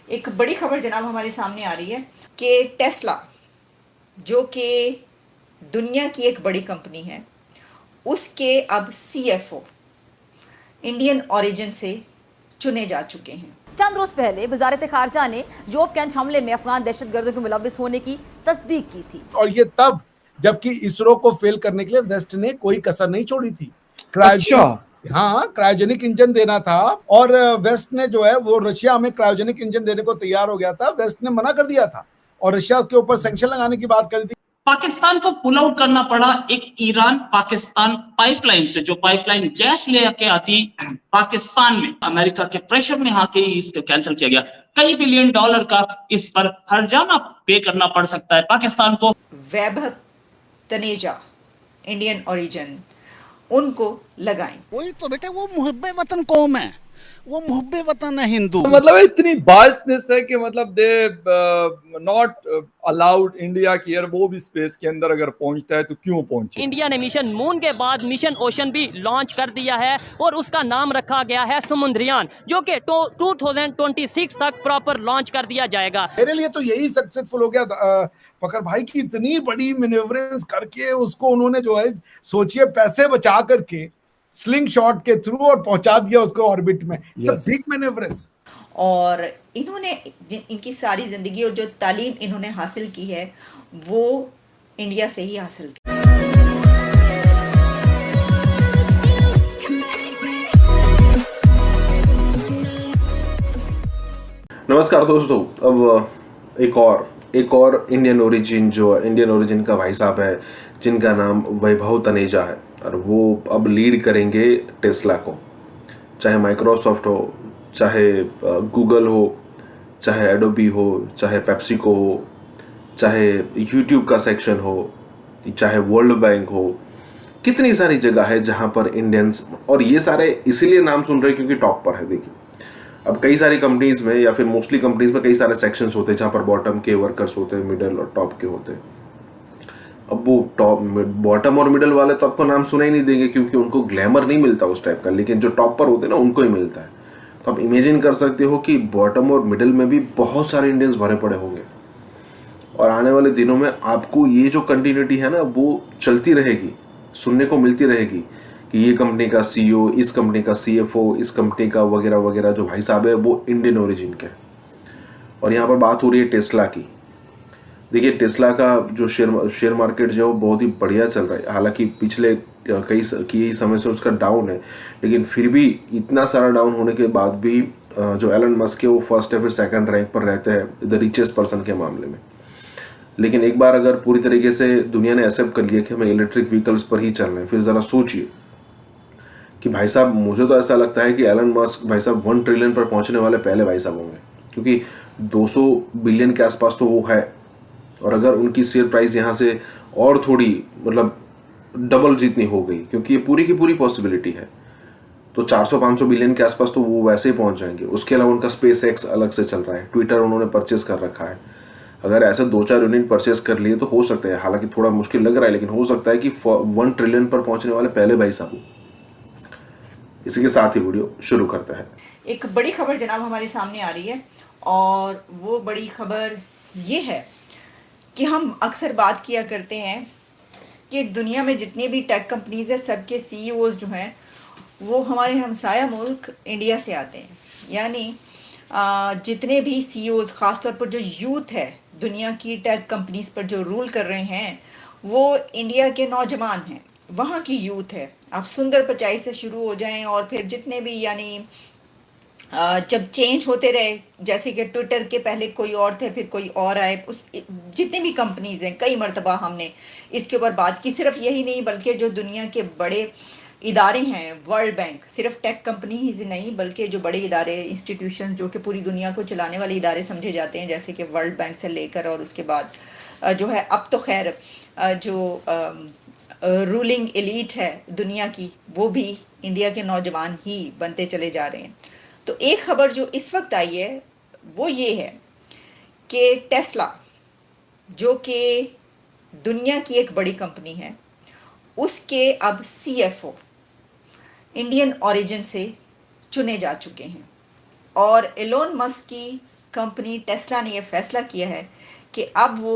एक बड़ी खबर जनाब हमारे सामने आ रही है कि टेस्ला जो कि दुनिया की एक बड़ी कंपनी है, उसके अब सीएफओ इंडियन ओरिजिन से चुने जा चुके हैं। चंद रोज पहले वजारत खारजा ने योब कैंट हमले में अफगान दहशतगर्दों के मुलविस होने की तस्दीक की थी। और ये तब जबकि इसरो को फेल करने के लिए वेस्ट ने कोई कसर नहीं छोड़ी थी। अच्छा, हाँ, क्रायोजेनिक इंजन देना था और वेस्ट ने जो है वो रशिया में क्रायोजेनिक इंजन देने को तैयार हो गया था। वेस्ट ने मना कर दिया था और रशिया के ऊपर सैंक्शन लगाने की बात कर दी। पाकिस्तान को पुल आउट करना पड़ा एक ईरान पाकिस्तान पाइपलाइन से, जो पाइपलाइन गैस लेके आती पाकिस्तान में। अमेरिका के प्रेशर में आके इसको कैंसिल किया गया। कई बिलियन डॉलर का इस पर हर्जाना पे करना पड़ सकता है पाकिस्तान को। वैभव तनेजा इंडियन ओरिजिन उनको लगाएं। वही तो बेटे, वो मुहब्बे वतन कौम है, वो मुहब्बे वतन है हिंदू। मतलब इतनी बायसनेस है कि मतलब दे नॉट अलाउड इंडिया की एयर वो भी स्पेस के अंदर अगर पहुंचता है तो क्यों पहुंचे। इंडिया ने मिशन मून के बाद मिशन ओशन भी लॉन्च कर दिया है और उसका नाम रखा गया है समुद्रयान, जो कि 2026 तक प्रॉपर लॉन्च कर दिया जाएगा। मेरे लिए तो यही सक्सेसफुल हो गया फकर भाई की इतनी बड़ी मैन्युवरेंस करके उसको उन्होंने जो है सोचिए पैसे बचा करके स्लिंग शॉट के थ्रू और पहुंचा दिया उसको ऑर्बिट में। Yes. बिग मैन्युवरेंस। और इन्होंने इनकी सारी जिंदगी और जो तालीम इन्होंने हासिल की है वो इंडिया से ही हासिल की। नमस्कार दोस्तों, अब एक और इंडियन ओरिजिन का भाई साहब है जिनका नाम वैभव तनेजा है और वो अब लीड करेंगे टेस्ला को। चाहे माइक्रोसॉफ्ट हो, चाहे गूगल हो, चाहे एडोबी हो, चाहे पेप्सिको हो, चाहे यूट्यूब का सेक्शन हो, चाहे वर्ल्ड बैंक हो, कितनी सारी जगह है जहां पर इंडियंस, और ये सारे इसीलिए नाम सुन रहे हैं क्योंकि टॉप पर है। देखिए, अब कई सारी कंपनीज में या फिर मोस्टली कंपनीज में कई सारे सेक्शंस होते हैं जहां पर बॉटम के वर्कर्स होते हैं, मिडिल और टॉप के होते हैं। अब वो टॉप, बॉटम और मिडिल वाले तो आपको नाम सुना ही नहीं देंगे क्योंकि उनको ग्लैमर नहीं मिलता उस टाइप का, लेकिन जो टॉप पर होते हैं ना उनको ही मिलता है। तो आप इमेजिन कर सकते हो कि बॉटम और मिडिल में भी बहुत सारे इंडियंस भरे पड़े होंगे और आने वाले दिनों में आपको ये जो कंटिन्यूटी है ना वो चलती रहेगी, सुनने को मिलती रहेगी कि ये कंपनी का सीईओ, इस कंपनी का सीएफओ, इस कंपनी का वगैरह वगैरह जो भाई साहब है वो इंडियन ओरिजिन के। और यहाँ पर बात हो रही है टेस्ला की। देखिए, टेस्ला का जो शेयर मार्केट जो बहुत ही बढ़िया चल रहा है, हालांकि पिछले कई समय से उसका डाउन है, लेकिन फिर भी इतना सारा डाउन होने के बाद भी जो एलन मस्क है वो फर्स्ट या फिर सेकंड रैंक पर रहते हैं द रिचेस्ट पर्सन के मामले में। लेकिन एक बार अगर पूरी तरीके से दुनिया ने एक्सेप्ट कर लिया कि हमें इलेक्ट्रिक व्हीकल्स पर ही चलना है, फिर ज़रा सोचिए कि भाई साहब, मुझे तो ऐसा लगता है कि एलन मस्क भाई साहब 1 ट्रिलियन पर पहुंचने वाले पहले भाई साहब होंगे, क्योंकि 200 बिलियन के आसपास तो वो है। और अगर उनकी शेयर प्राइस यहाँ से और थोड़ी मतलब डबल जितनी हो गई, क्योंकि ये पूरी की पूरी पॉसिबिलिटी है, तो 400-500 बिलियन के आसपास तो वो वैसे ही पहुंच जाएंगे। उसके अलावा उनका स्पेस एक्स अलग से चल रहा है, ट्विटर उन्होंने परचेस कर रखा है। अगर ऐसे 2-4 यूनिट परचेस कर लिए तो हो सकता है, हालांकि थोड़ा मुश्किल लग रहा है, लेकिन हो सकता है कि 1 ट्रिलियन पर पहुंचने वाले पहले भाई साहब हो। इसी के साथ ही वीडियो शुरू करता है। एक बड़ी खबर जनाब हमारे सामने आ रही है और वो बड़ी खबर ये है कि हम अक्सर बात किया करते हैं कि दुनिया में जितनी भी टेक कंपनीज है सबके सीईओज जो हैं वो हमारे हमसाया मुल्क इंडिया से आते हैं। यानी जितने भी सीईओज, ख़ासतौर पर जो यूथ है दुनिया की टेक कंपनीज पर जो रूल कर रहे हैं वो इंडिया के नौजवान हैं, वहाँ की यूथ है। आप सुंदर पिचाई से शुरू हो जाएं और फिर जितने भी, यानी जब चेंज होते रहे, जैसे कि ट्विटर के पहले कोई और थे फिर कोई और आए, उस जितनी भी कंपनीज हैं, कई मरतबा हमने इसके ऊपर बात की। सिर्फ यही नहीं बल्कि जो दुनिया के बड़े इदारे हैं, वर्ल्ड बैंक, सिर्फ टेक कंपनी ही नहीं बल्कि जो बड़े इदारे, इंस्टीट्यूशन जो कि पूरी दुनिया को चलाने वाले इदारे समझे जाते हैं, जैसे कि वर्ल्ड बैंक से लेकर और उसके बाद जो है, अब तो खैर जो रूलिंग एलीट है दुनिया की वो भी इंडिया के नौजवान ही बनते चले जा रहे हैं। तो एक खबर जो इस वक्त आई है वो ये है कि टेस्ला जो कि दुनिया की एक बड़ी कंपनी है, उसके अब सीएफओ इंडियन ओरिजिन से चुने जा चुके हैं। और एलोन मस्क की कंपनी टेस्ला ने यह फैसला किया है कि अब वो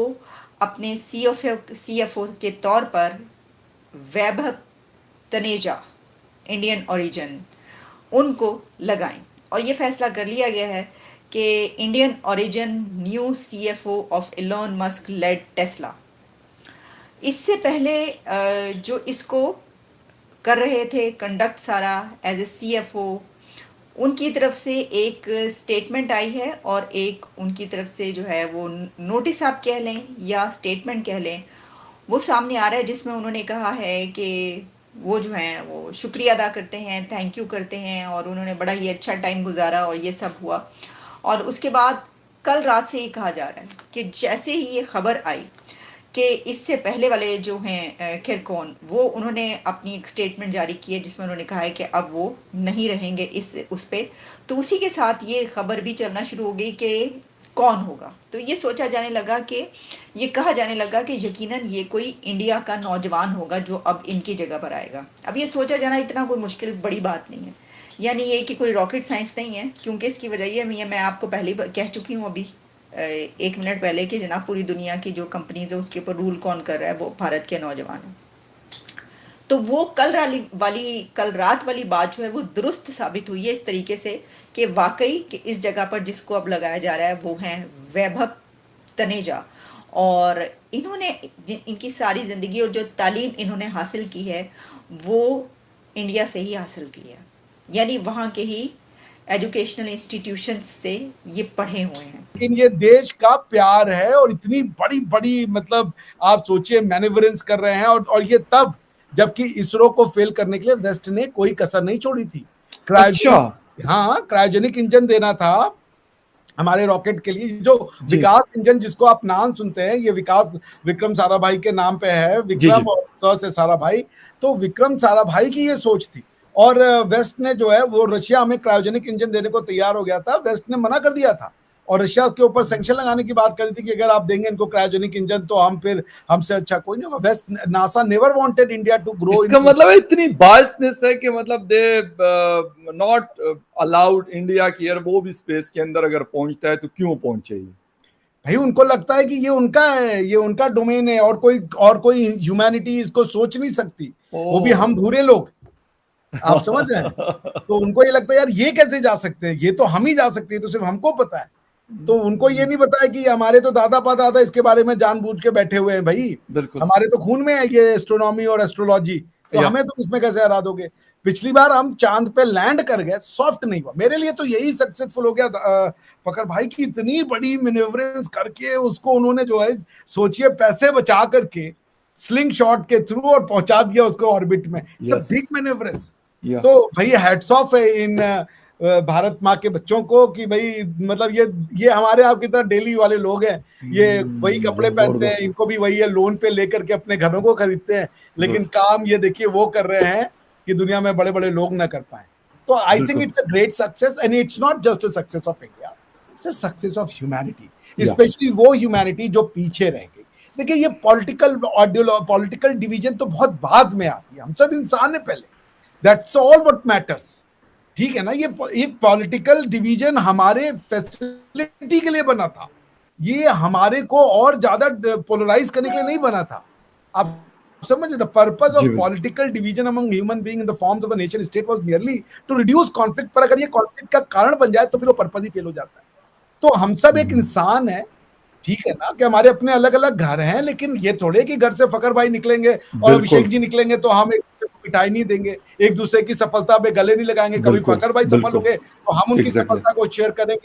अपने CFO के तौर पर वैभव तनेजा, इंडियन ओरिजिन, उनको लगाएं। और ये फैसला कर लिया गया है कि Indian origin new CFO of Elon Musk led Tesla. इससे पहले जो इसको कर रहे थे कंडक्ट सारा एज ए CFO, उनकी तरफ से एक स्टेटमेंट आई है और एक उनकी तरफ से जो है वो नोटिस आप कह लें या स्टेटमेंट कह लें, वो सामने आ रहा है, जिसमें उन्होंने कहा है कि वो जो हैं वो शुक्रिया अदा करते हैं, थैंक यू करते हैं और उन्होंने बड़ा ही अच्छा टाइम गुजारा और ये सब हुआ। और उसके बाद कल रात से ये कहा जा रहा है कि जैसे ही ये खबर आई कि इससे पहले वाले जो हैं खैरकॉन, वो उन्होंने अपनी एक स्टेटमेंट जारी की है जिसमें उन्होंने कहा है कि अब वो नहीं रहेंगे उस पे। तो उसी के साथ ये खबर भी चलना शुरू हो गई कि कौन होगा। तो ये सोचा जाने लगा कि ये कहा जाने लगा कि यकीनन ये कोई इंडिया का नौजवान होगा जो अब इनकी जगह पर आएगा। अब ये सोचा जाना इतना कोई मुश्किल बड़ी बात नहीं है, यानी ये कि कोई रॉकेट साइंस नहीं है, क्योंकि इसकी वजह ये मैं आपको पहले ही कह चुकी हूँ अभी 1 मिनट पहले कि जनाब पूरी दुनिया की जो कंपनीज है उसके ऊपर रूल कौन कर रहा है, वो भारत के नौजवान हैं। तो वो कल रात वाली बात जो है वो दुरुस्त साबित हुई है इस तरीके से कि वाकई कि इस जगह पर जिसको अब लगाया जा रहा है वो हैं वैभव तनेजा, और इन्होंने इनकी सारी ज़िंदगी और जो तालीम इन्होंने हासिल की है वो इंडिया से ही हासिल की है, यानी वहाँ के ही एजुकेशनल इंस्टीट्यूशंस से ये पढ़े हुए हैं। लेकिन ये देश का प्यार है और इतनी बड़ी बड़ी मतलब आप सोचिए मैनेवरेंस कर रहे हैं, और ये तब जबकि इसरो को फेल करने के लिए वेस्ट ने कोई कसर नहीं छोड़ी थी। क्रायोजेनिक इंजन देना था हमारे रॉकेट के लिए। जो विकास इंजन जिसको आप नाम सुनते हैं, ये विक्रम साराभाई के नाम पे है, विक्रम और स से साराभाई। तो विक्रम साराभाई की ये सोच थी और वेस्ट ने जो है वो रशिया में क्रायोजेनिक इंजन देने को तैयार हो गया था। वेस्ट ने मना कर दिया था और रशिया के ऊपर सैंक्शन लगाने की बात करी थी कि अगर आप देंगे इनको क्रायोजेनिक इंजन तो हमसे अच्छा कोई नहीं होगा। West NASA never wanted India to grow. इसका मतलब इतनी बायसनेस है कि मतलब दे नॉट अलाउड इंडिया की यार वो भी स्पेस के अंदर अगर पहुंचता है तो क्यों पहुंचे भाई। उनको लगता है कि ये उनका है, ये उनका डोमेन है और कोई ह्यूमैनिटी इसको सोच नहीं सकती, वो भी हम भूरे लोग, आप समझ रहे हैं। तो उनको ये लगता है यार ये कैसे जा सकते हैं, ये तो हम ही जा सकते हैं, तो सिर्फ हमको पता है। तो उनको ये नहीं पता है कि हमारे तो दादा परदादा इसके बारे में जानबूझ के बैठे हुए हैं भाई। हमारे तो खून में है ये एस्ट्रोनॉमी और एस्ट्रोलॉजी, तो हमें तो इसमें कैसे हरा दोगे। पिछली बार हम चांद पे लैंड कर गए, सॉफ्ट नहीं हुआ। मेरे लिए तो यही सक्सेसफुल हो गया फकर भाई की इतनी बड़ी मैन्युवरेंस करके उसको उन्होंने जो है सोचिए पैसे बचा करके स्लिंग शॉट के थ्रू और पहुंचा दिया उसको ऑर्बिट में। It's a big manoeuvres. तो भाई हैट्स ऑफ है इन भारत माँ के बच्चों को कि भाई मतलब ये हमारे आपकी तरह डेली वाले लोग हैं, ये वही कपड़े पहनते हैं, इनको भी वही है, लोन पे लेकर के अपने घरों को खरीदते हैं, लेकिन काम ये देखिए वो कर रहे हैं कि दुनिया में बड़े बड़े लोग ना कर पाए। तो I think it's a great success and it's not just a success of India, it's a success of humanity, specially वो ह्यूमैनिटी जो पीछे रह गई। देखिए ये पॉलिटिकल डिवीजन तो बहुत बाद में आती है, हम सब इंसान है पहले, दैट्स ऑल व्हाट मैटर्स, ठीक है ना। ये एक पॉलिटिकल डिवीजन हमारे फैसिलिटी के लिए बना था, ये हमारे को और ज्यादा पोलराइज करने के लिए नहीं बना था। आप समझे, the purpose of political division among human being in the forms of the nation state was merely to reduce conflict. पर अगर ये कॉन्फ्लिक्ट का कारण बन जाए तो फिर वो पर्पस ही फेल हो जाता है। तो हम सब एक इंसान है, ठीक है ना, कि हमारे अपने अलग अलग घर हैं, लेकिन ये थोड़े कि घर से फकर भाई निकलेंगे और अभिषेक जी निकलेंगे तो हम एक मिठाई नहीं देंगे, एक दूसरे की सफलता पे गले नहीं लगाएंगे। कभी फकर भाई सफल हो गए तो हम उनकी सफलता को शेयर करेंगे।